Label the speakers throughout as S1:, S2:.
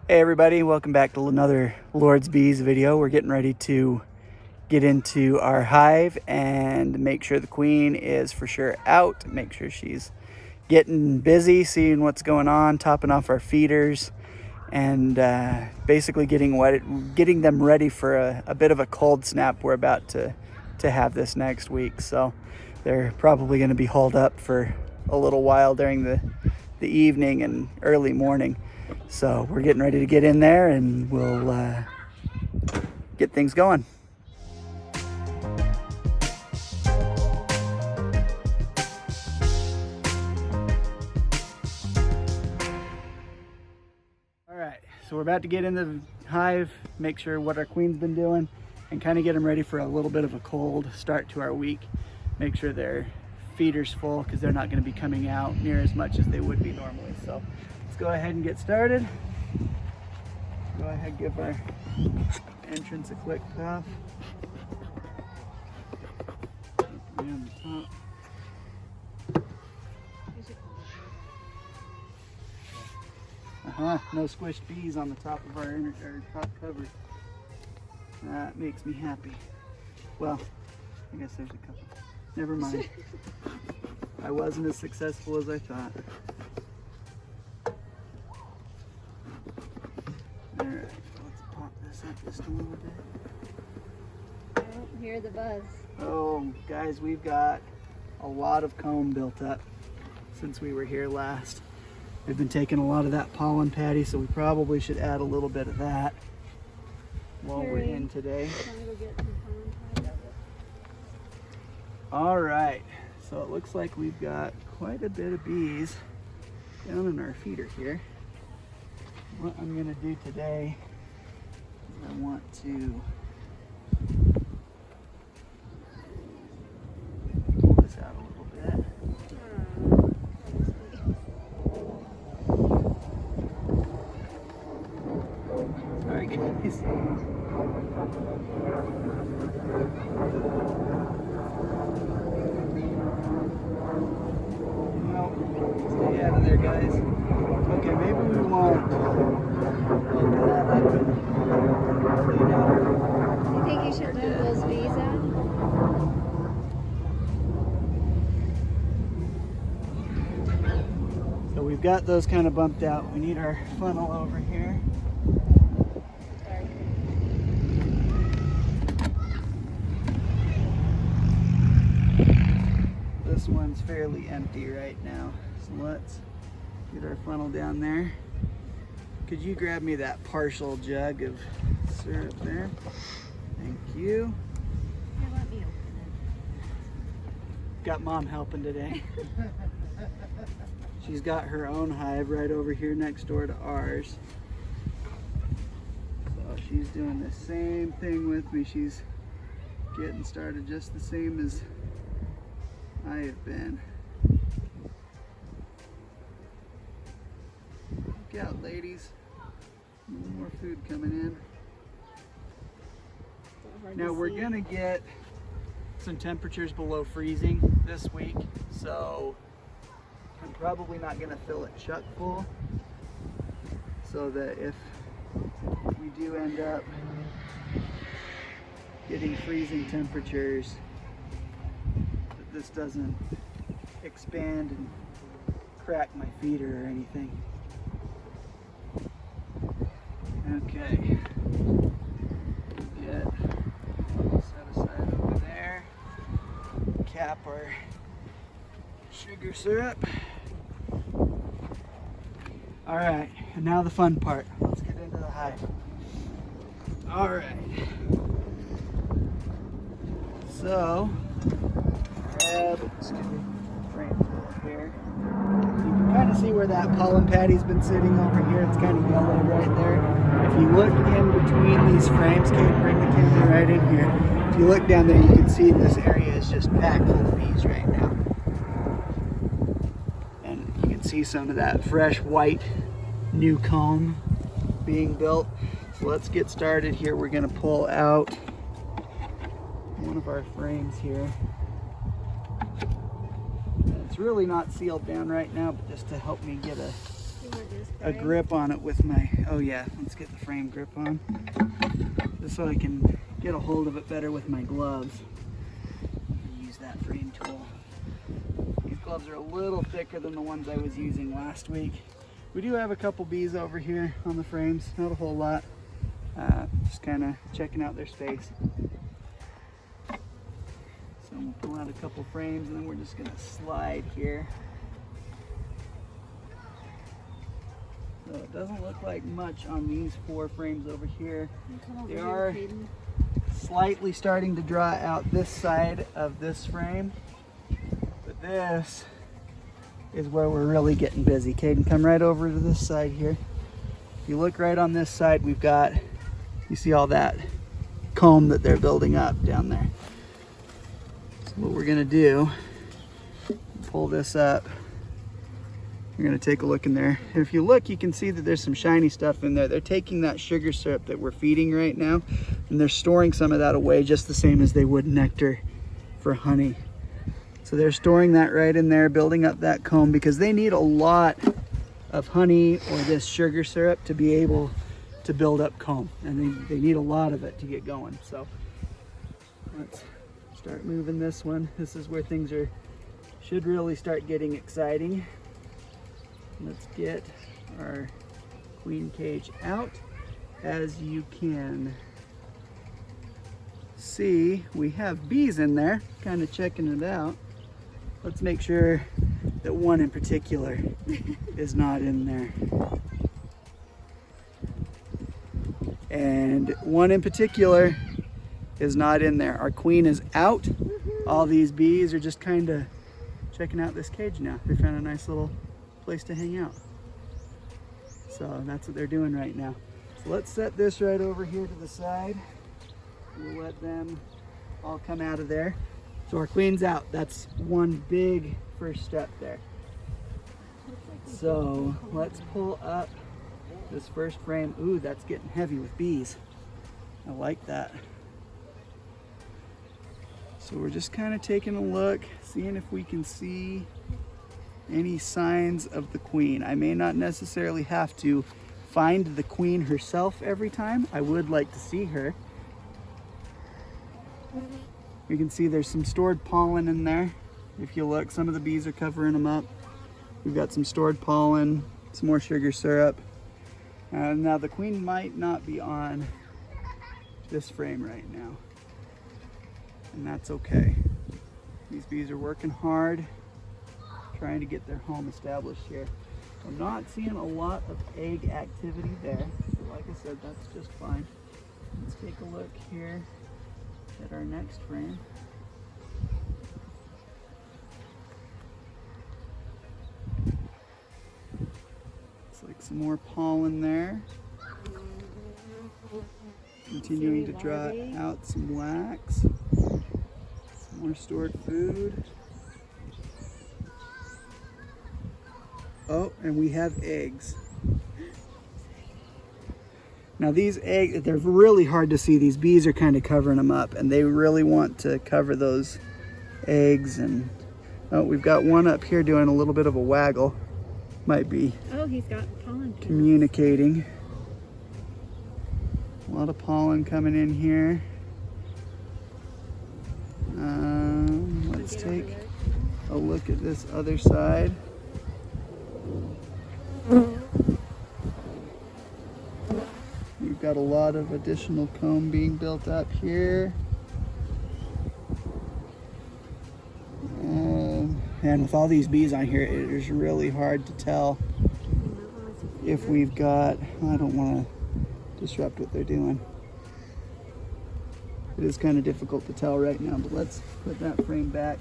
S1: Hey everybody, welcome back to another Lord's Bees video. We're getting ready to get into our hive and make sure the queen is for sure out, make sure she's getting busy, seeing what's going on, topping off our feeders, and basically getting them ready for a bit of a cold snap we're about to have this next week. So they're probably going to be hauled up for a little while during the evening and early morning. So we're getting ready to get in there and we'll get things going. All right, so we're about to get in the hive, make sure what our queen's been doing, and kind of get them ready for a little bit of a cold start to our week. Make sure their feeder's full because they're not going to be coming out near as much as they would be normally. So let's go ahead and get started. Go ahead and give our entrance a quick puff. On the top. No squished bees on the top of our top cover. That makes me happy. Well, I guess there's a couple. Never mind. I wasn't as successful as I thought. Alright, let's pop this up just a little bit.
S2: I don't hear the buzz.
S1: Oh, guys, we've got a lot of comb built up since we were here last. We've been taking a lot of that pollen patty, so we probably should add a little bit of that while we're in today. All right, so it looks like we've got quite a bit of bees down in our feeder here. What I'm gonna do today is I want to pull this out a little bit. Sorry guys. Stay out of there, guys. Okay, maybe we won't open that up and clean out.
S2: You think you should move those bees out?
S1: So we've got those kind of bumped out. We need our funnel over here. This one's fairly empty right now, so let's get our funnel down there. Could you grab me that partial jug of syrup there? Thank you.
S2: Here, let me open it.
S1: Got Mom helping today. She's got her own hive right over here next door to ours. So she's doing the same thing with me. She's getting started just the same as I have been. Look out, ladies. More food coming in. Now we're gonna get some temperatures below freezing this week, so I'm probably not gonna fill it chuck full, so that if we do end up getting freezing temperatures, this doesn't expand and crack my feeder or anything. Okay, get set aside over there, cap our sugar syrup. All right, and now the fun part. Let's get into the hive. All right, so here. You can kind of see where that pollen patty's been sitting over here. It's kind of yellow right there. If you look in between these frames, Kate, bring the camera right in here. If you look down there, you can see this area is just packed full of bees right now. And you can see some of that fresh white new comb being built. So let's get started here. We're going to pull out one of our frames here. It's really not sealed down right now, but just to help me get a a grip on it with my, oh yeah, let's get the frame grip on. Just so I can get a hold of it better with my gloves. Use that frame tool. These gloves are a little thicker than the ones I was using last week. We do have a couple bees over here on the frames, not a whole lot. Just kind of checking out their space. So we'll pull out a couple frames and then we're just going to slide here. So it doesn't look like much on these 4 frames over here. They are slightly starting to draw out this side of this frame, but this is where we're really getting busy. Caden, come right over to this side here. If you look right on this side, we've got, you see all that comb that they're building up down there. So what we're gonna do, pull this up. We're gonna take a look in there. And if you look, you can see that there's some shiny stuff in there. They're taking that sugar syrup that we're feeding right now, and they're storing some of that away just the same as they would nectar for honey. So they're storing that right in there, building up that comb, because they need a lot of honey or this sugar syrup to be able to build up comb. And they need a lot of it to get going. So let's start moving this one. This is where things should really start getting exciting. Let's get our queen cage out. As you can see, we have bees in there, kind of checking it out. Let's make sure that one in particular is not in there. And one in particular is not in there. Our queen is out. All these bees are just kind of checking out this cage now. They found a nice little place to hang out. So that's what they're doing right now. So let's set this right over here to the side. We'll let them all come out of there. So our queen's out. That's one big first step there. So let's pull up this first frame. Ooh, that's getting heavy with bees. I like that. So we're just kind of taking a look, seeing if we can see any signs of the queen. I may not necessarily have to find the queen herself every time. I would like to see her. You can see there's some stored pollen in there. If you look, some of the bees are covering them up. We've got some stored pollen, some more sugar syrup. Now the queen might not be on this frame right now, and that's okay. These bees are working hard, trying to get their home established here. I'm not seeing a lot of egg activity there. So like I said, that's just fine. Let's take a look here at our next frame. Looks like some more pollen there. Continuing to draw out some wax. Some more stored food. Oh, and we have eggs. Now these eggs, they're really hard to see. These bees are kind of covering them up, and they really want to cover those eggs. And oh, we've got one up here doing a little bit of a waggle. Might be
S2: he's got pollen
S1: communicating. A lot of pollen coming in here. Let's take a look at this other side. We've got a lot of additional comb being built up here. And with all these bees on here, it is really hard to tell if we've got, I don't want to disrupt what they're doing. It is kind of difficult to tell right now, but let's put that frame back.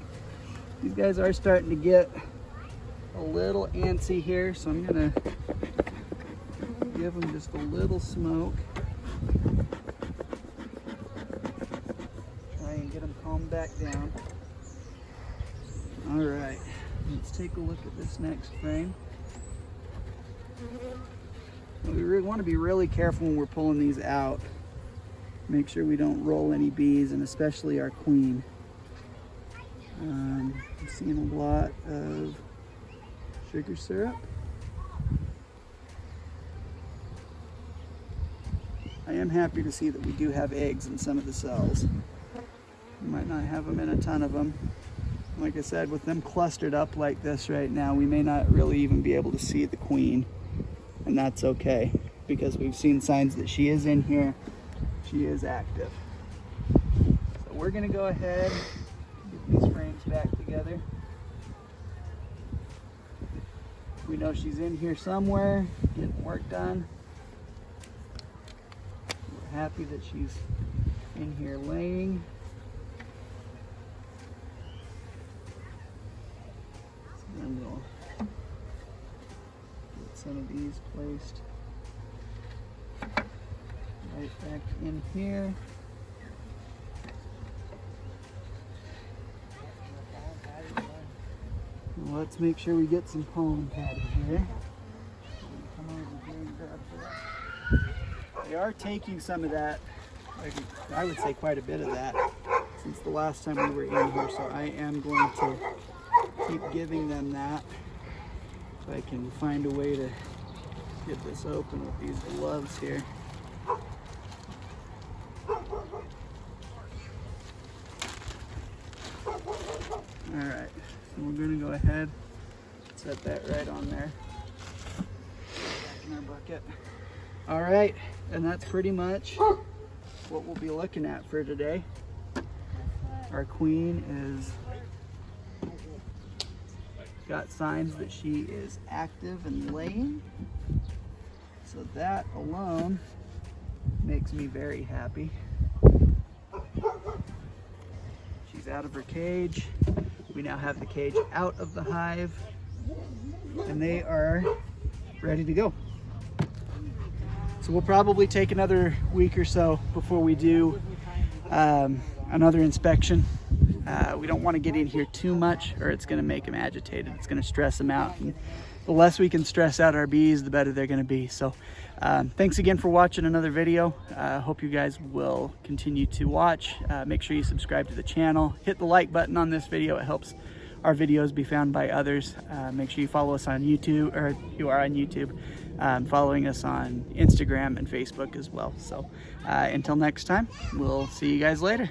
S1: These guys are starting to get a little antsy here, so I'm gonna give them just a little smoke. Try and get them calmed back down. All right, let's take a look at this next frame. We want to be really careful when we're pulling these out. Make sure we don't roll any bees, and especially our queen. I'm seeing a lot of sugar syrup. I am happy to see that we do have eggs in some of the cells. We might not have them in a ton of them. Like I said, with them clustered up like this right now, we may not really even be able to see the queen. And that's okay, because we've seen signs that she is in here. She is active. So we're gonna go ahead and get these frames back together. We know she's in here somewhere, getting work done. We're happy that she's in here laying. So then we'll get some of these placed right back in here. Let's make sure we get some pollen patty here. Come over here and grab that. They are taking some of that, I would say quite a bit of that, since the last time we were in here, so I am going to keep giving them that so I can find a way to get this open with these gloves here. Alright, so we're going to go ahead, set that right on there. Back in our bucket. Alright, and that's pretty much what we'll be looking at for today. Our queen is got signs that she is active and laying. So that alone makes me very happy. She's out of her cage. We now have the cage out of the hive, and they are ready to go. So we'll probably take another week or so before we do another inspection. We don't want to get in here too much, or it's going to make them agitated. It's going to stress them out. And the less we can stress out our bees, the better they're going to be. So thanks again for watching another video. Hope you guys will continue to watch. Make sure you subscribe to the channel. Hit the like button on this video. It helps our videos be found by others. Make sure you follow us on YouTube, or you are on YouTube, following us on Instagram and Facebook as well. So until next time, we'll see you guys later.